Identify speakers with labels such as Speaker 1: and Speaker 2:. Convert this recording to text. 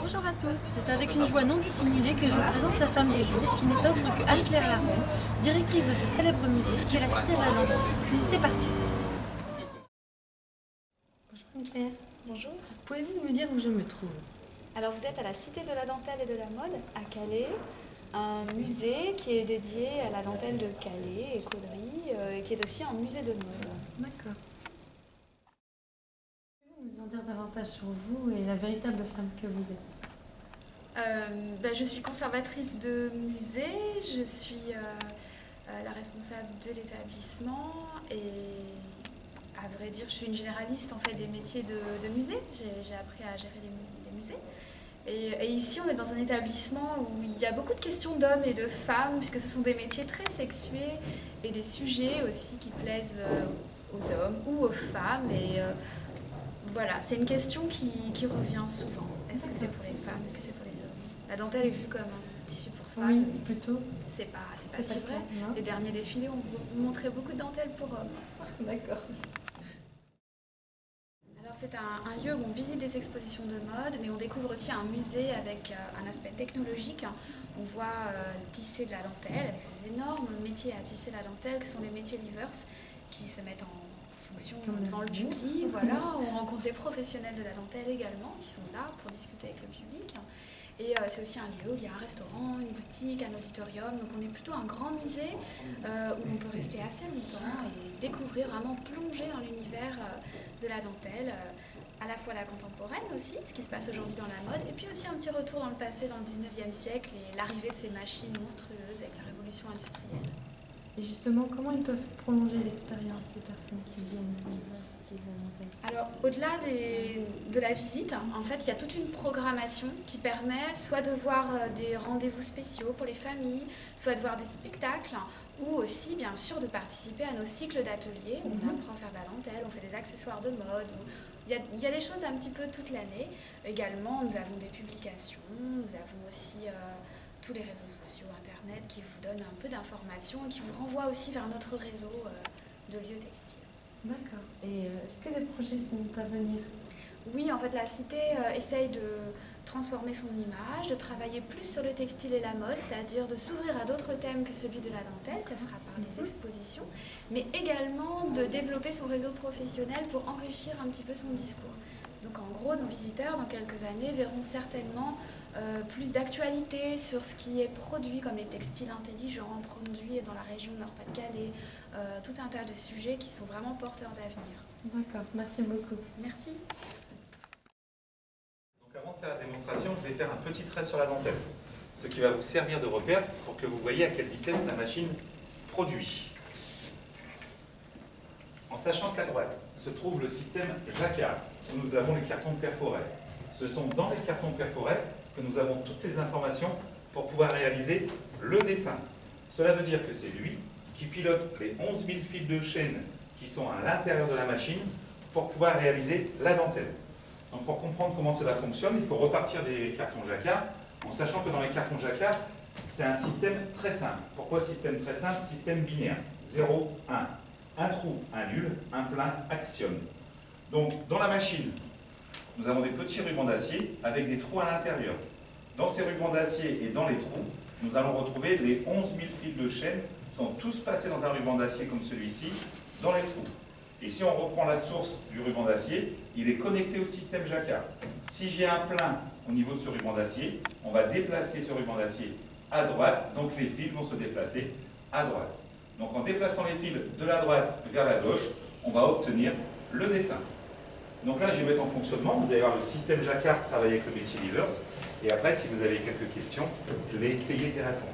Speaker 1: Bonjour à tous, c'est avec une joie non dissimulée que je vous présente la femme du jour, qui n'est autre que Anne-Claire Laronde, directrice de ce célèbre musée qui est la Cité de la Dentelle. C'est parti. Bonjour Anne-Claire.
Speaker 2: Bonjour.
Speaker 1: Pouvez-vous me dire où je me trouve?
Speaker 2: Alors vous êtes à la Cité de la Dentelle et de la Mode à Calais, un musée qui est dédié à la dentelle de Calais et Caudry, qui est aussi un musée de mode.
Speaker 1: D'accord. Pouvez-vous nous en dire davantage sur vous et la véritable femme que vous êtes?
Speaker 2: Je suis conservatrice de musée, je suis la responsable de l'établissement et à vrai dire je suis une généraliste en fait des métiers de musée. J'ai appris à gérer les musées. Et ici on est dans un établissement où il y a beaucoup de questions d'hommes et de femmes puisque ce sont des métiers très sexués et des sujets aussi qui plaisent aux hommes ou aux femmes. Et voilà, c'est une question qui revient souvent. Est-ce que c'est pour les femmes? Est-ce que c'est pour les hommes? La dentelle est vue comme un tissu pour femmes.
Speaker 1: Oui, plutôt.
Speaker 2: C'est pas si vrai. Les derniers défilés ont montré beaucoup de dentelles pour hommes.
Speaker 1: D'accord.
Speaker 2: Alors c'est un lieu où on visite des expositions de mode, mais on découvre aussi un musée avec un aspect technologique. On voit tisser de la dentelle avec ces énormes métiers à tisser la dentelle que sont les métiers livers qui se mettent en fonction devant le public. Voilà, on rencontre les professionnels de la dentelle également qui sont là pour discuter avec le public. Et c'est aussi un lieu où il y a un restaurant, une boutique, un auditorium. Donc on est plutôt un grand musée où on peut rester assez longtemps et découvrir, vraiment plonger dans l'univers de la dentelle, à la fois la contemporaine aussi, ce qui se passe aujourd'hui dans la mode, et puis aussi un petit retour dans le passé, dans le 19e siècle, et l'arrivée de ces machines monstrueuses avec la révolution industrielle.
Speaker 1: Et justement, comment ils peuvent prolonger l'expérience des personnes qui viennent de l'université de la Dentelle?
Speaker 2: Alors, au-delà de la visite, en fait, il y a toute une programmation qui permet soit de voir des rendez-vous spéciaux pour les familles, soit de voir des spectacles, ou aussi, bien sûr, de participer à nos cycles d'ateliers. On apprend à faire de la dentelle, on fait des accessoires de mode. Il y a des choses un petit peu toute l'année. Également, nous avons des publications, nous avons aussi tous les réseaux sociaux, Internet, qui vous donnent un peu d'informations et qui vous renvoient aussi vers notre réseau de lieux textiles.
Speaker 1: D'accord. Et est-ce que des projets sont à venir?
Speaker 2: Oui, en fait, la Cité essaye de transformer son image, de travailler plus sur le textile et la mode, c'est-à-dire de s'ouvrir à d'autres thèmes que celui de la dentelle, ça sera par les expositions, mais également de développer son réseau professionnel pour enrichir un petit peu son discours. Donc en gros, nos visiteurs, dans quelques années, verront certainement plus d'actualité sur ce qui est produit, comme les textiles intelligents, produits dans la région Nord-Pas-de-Calais, tout un tas de sujets qui sont vraiment porteurs d'avenir.
Speaker 1: D'accord, merci beaucoup.
Speaker 2: Merci.
Speaker 3: Donc avant de faire la démonstration, je vais faire un petit trait sur la dentelle, ce qui va vous servir de repère pour que vous voyez à quelle vitesse la machine produit. En sachant qu'à droite se trouve le système Jacquard, où nous avons les cartons perforés. Ce sont dans les cartons perforés que nous avons toutes les informations pour pouvoir réaliser le dessin. Cela veut dire que c'est lui qui pilote les 11 000 fils de chaîne qui sont à l'intérieur de la machine pour pouvoir réaliser la dentelle. Donc pour comprendre comment cela fonctionne, il faut repartir des cartons Jacquard, en sachant que dans les cartons Jacquard, c'est un système très simple. Pourquoi système très simple? Système binaire. 0, 1. Un trou, un nul, un plein, actionne. Donc dans la machine, nous avons des petits rubans d'acier avec des trous à l'intérieur. Dans ces rubans d'acier et dans les trous, nous allons retrouver les 11 000 fils de chaîne sont tous passés dans un ruban d'acier comme celui-ci, dans les trous. Et si on reprend la source du ruban d'acier, il est connecté au système Jacquard. Si j'ai un plein au niveau de ce ruban d'acier, on va déplacer ce ruban d'acier à droite, donc les fils vont se déplacer à droite. Donc en déplaçant les fils de la droite vers la gauche, on va obtenir le dessin. Donc là, je vais mettre en fonctionnement. Vous allez voir le système Jacquard travailler avec le métier livers. Et après, si vous avez quelques questions, je vais essayer d'y répondre.